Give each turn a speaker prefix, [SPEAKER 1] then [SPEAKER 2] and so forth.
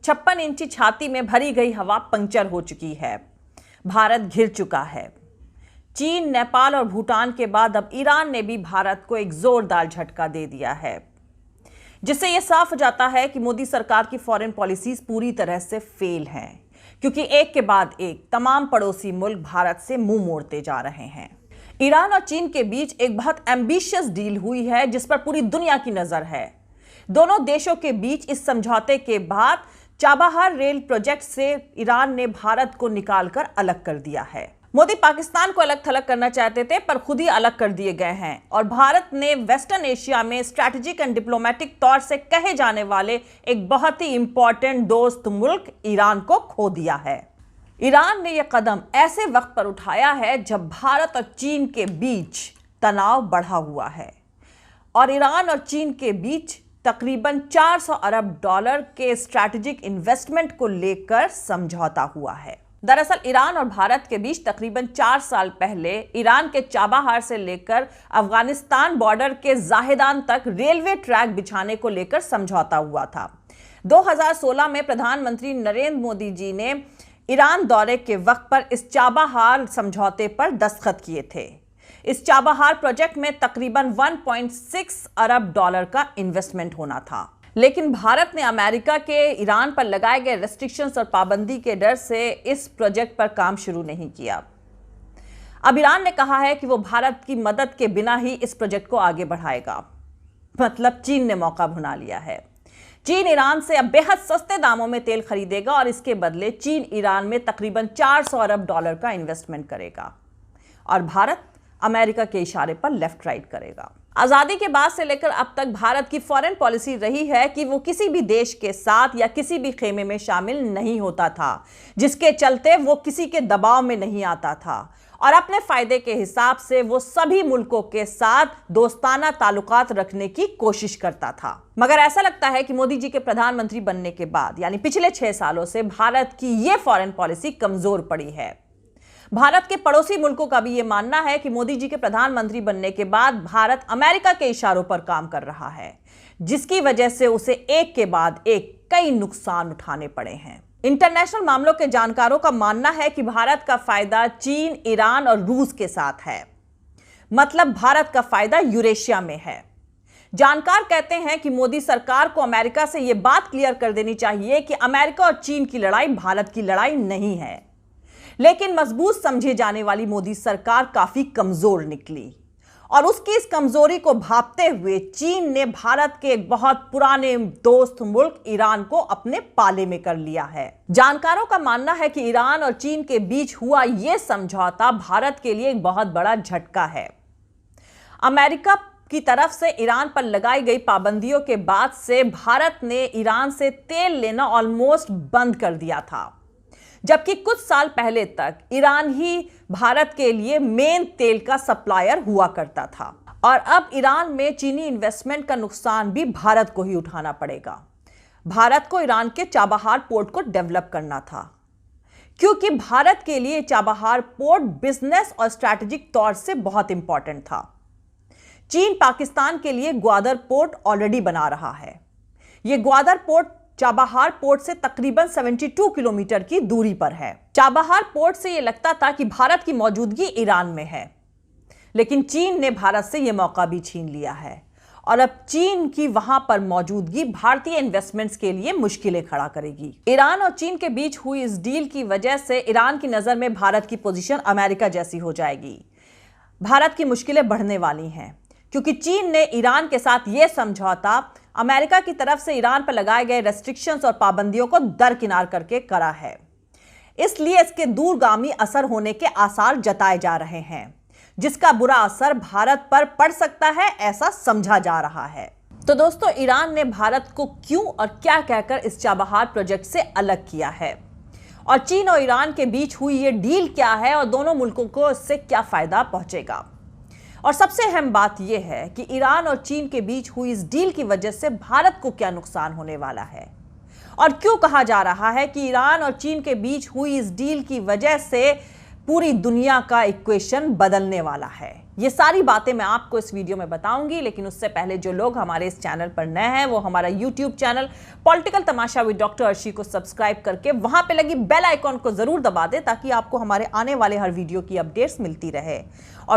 [SPEAKER 1] 56 इंची छाती में भरी गई हवा पंक्चर हो चुकी है। भारत घिर चुका है। चीन, नेपाल और भूटान के बाद अब ईरान ने भी भारत को एक जोरदार झटका दे दिया है, जिससे यह साफ हो जाता है कि मोदी सरकार की फॉरेन पॉलिसीज पूरी तरह से फेल हैं, क्योंकि एक के बाद एक तमाम पड़ोसी मुल्क भारत से मुंह मोड़ते जा रहे हैं। ईरान और चीन के बीच एक बहुत एम्बिशियस डील हुई है, जिस पर पूरी दुनिया की नजर है। दोनों देशों के बीच इस समझौते के बाद चाबहार रेल प्रोजेक्ट से ईरान ने भारत को निकालकर अलग कर दिया है। मोदी पाकिस्तान को अलग थलग करना चाहते थे, पर खुद ही अलग कर दिए गए हैं और भारत ने वेस्टर्न एशिया में स्ट्रैटेजिक एंड डिप्लोमेटिक तौर से कहे जाने वाले एक बहुत ही इंपॉर्टेंट दोस्त मुल्क ईरान को खो दिया है। ईरान ने यह कदम ऐसे वक्त पर उठाया है जब भारत और चीन के बीच तनाव बढ़ा हुआ है और ईरान और चीन के बीच तकरीबन 400 अरब डॉलर के स्ट्रैटेजिक इन्वेस्टमेंट को लेकर समझौता हुआ है। दरअसल ईरान और भारत के बीच तकरीबन 4 साल पहले ईरान के चाबहार से लेकर अफगानिस्तान बॉर्डर के जाहिदान तक रेलवे ट्रैक बिछाने को लेकर समझौता हुआ था। 2016 में प्रधानमंत्री नरेंद्र मोदी जी ने ईरान दौरे के वक्त पर इस चाबहार समझौते पर दस्तखत किए थे। इस चाबहार प्रोजेक्ट में तकरीबन 1.6 अरब डॉलर का इन्वेस्टमेंट होना था, लेकिन भारत ने अमेरिका के ईरान पर लगाए गए रेस्ट्रिक्शंस और पाबंदी के डर से इस प्रोजेक्ट पर काम शुरू नहीं किया। अब ईरान ने कहा है कि वो भारत की मदद के बिना ही इस प्रोजेक्ट को आगे बढ़ाएगा। मतलब चीन ने मौका भुना लिया है। चीन ईरान से अब बेहद सस्ते दामों में तेल खरीदेगा और इसके बदले चीन ईरान में तकरीबन 400 अरब डॉलर का इन्वेस्टमेंट करेगा और भारत अमेरिका के इशारे पर लेफ्ट राइट करेगा। आजादी के बाद से लेकर अब तक भारत की फॉरेन पॉलिसी रही है कि वो किसी भी देश के साथ या किसी भी खेमे में शामिल नहीं होता था, जिसके चलते वो किसी के दबाव में नहीं आता था और अपने फायदे के हिसाब से वो सभी मुल्कों के साथ दोस्ताना ताल्लुकात रखने की कोशिश करता था। मगर ऐसा लगता है कि मोदी जी के प्रधानमंत्री बनने के बाद यानी पिछले 6 सालों से भारत की ये फॉरेन पॉलिसी कमजोर पड़ी है। भारत के पड़ोसी मुल्कों का भी यह मानना है कि मोदी जी के प्रधानमंत्री बनने के बाद भारत अमेरिका के इशारों पर काम कर रहा है, जिसकी वजह से उसे एक के बाद एक कई नुकसान उठाने पड़े हैं। इंटरनेशनल मामलों के जानकारों का मानना है कि भारत का फायदा चीन, ईरान और रूस के साथ है। मतलब भारत का फायदा यूरेशिया में है। जानकार कहते हैं कि मोदी सरकार को अमेरिका से यह बात क्लियर कर देनी चाहिए कि अमेरिका और चीन की लड़ाई भारत की लड़ाई नहीं है। लेकिन मजबूत समझी जाने वाली मोदी सरकार काफी कमजोर निकली और उसकी इस कमजोरी को भांपते हुए चीन ने भारत के एक बहुत पुराने दोस्त मुल्क ईरान को अपने पाले में कर लिया है। जानकारों का मानना है कि ईरान और चीन के बीच हुआ यह समझौता भारत के लिए एक बहुत बड़ा झटका है। अमेरिका की तरफ से ईरान पर लगाई गई पाबंदियों के बाद से भारत ने ईरान से तेल लेना ऑलमोस्ट बंद कर दिया था, जबकि कुछ साल पहले तक ईरान ही भारत के लिए मेन तेल का सप्लायर हुआ करता था और अब ईरान में चीनी इन्वेस्टमेंट का नुकसान भी भारत को ही उठाना पड़ेगा। भारत को ईरान के चाबहार पोर्ट को डेवलप करना था, क्योंकि भारत के लिए चाबहार पोर्ट बिजनेस और स्ट्रैटेजिक तौर से बहुत इंपॉर्टेंट था। चीन पाकिस्तान के लिए ग्वादर पोर्ट ऑलरेडी बना रहा है। यह ग्वादर पोर्ट चाबहार पोर्ट से तकरीबन 72 किलोमीटर की दूरी पर है। चाबहार पोर्ट से यह लगता था कि भारत की मौजूदगी ईरान में है, लेकिन चीन ने भारत से यह मौका भी छीन लिया है और अब चीन की वहां पर मौजूदगी भारतीय इन्वेस्टमेंट्स के लिए मुश्किलें खड़ा करेगी। ईरान और चीन के बीच हुई इस डील की वजह से ईरान की नजर में भारत की पोजीशन अमेरिका जैसी हो जाएगी। भारत की मुश्किलें बढ़ने वाली हैं, क्योंकि चीन ने ईरान के साथ यह समझौता अमेरिका की तरफ से ईरान पर लगाए गए रेस्ट्रिक्शंस और पाबंदियों को दरकिनार करके करा है। इसलिए इसके दूरगामी असर होने के आसार जताए जा रहे हैं, जिसका बुरा असर भारत पर पड़ सकता है, ऐसा समझा जा रहा है। तो दोस्तों, ईरान ने भारत को क्यों और क्या कहकर इस चाबहार प्रोजेक्ट से अलग किया है और चीन और ईरान के बीच हुई ये डील क्या है और दोनों मुल्कों को इससे क्या फायदा पहुंचेगा। और सबसे अहम बात यह है कि ईरान और चीन के बीच हुई इस डील की वजह से भारत को क्या नुकसान होने वाला है और क्यों कहा जा रहा है कि ईरान और चीन के बीच हुई इस डील की वजह से पूरी दुनिया का इक्वेशन बदलने वाला है। ये सारी बातें मैं आपको इस वीडियो में बताऊंगी, लेकिन उससे पहले जो लोग हमारे इस चैनल पर नए हैं वो हमारा YouTube channel political Tamasha with doctor Arshi को सब्सक्राइब करके वहां पे लगी बेल आइकॉन को जरूर दबा दें, ताकि आपको हमारे आने वाले हर वीडियो की अपडेट्स मिलती रहे। और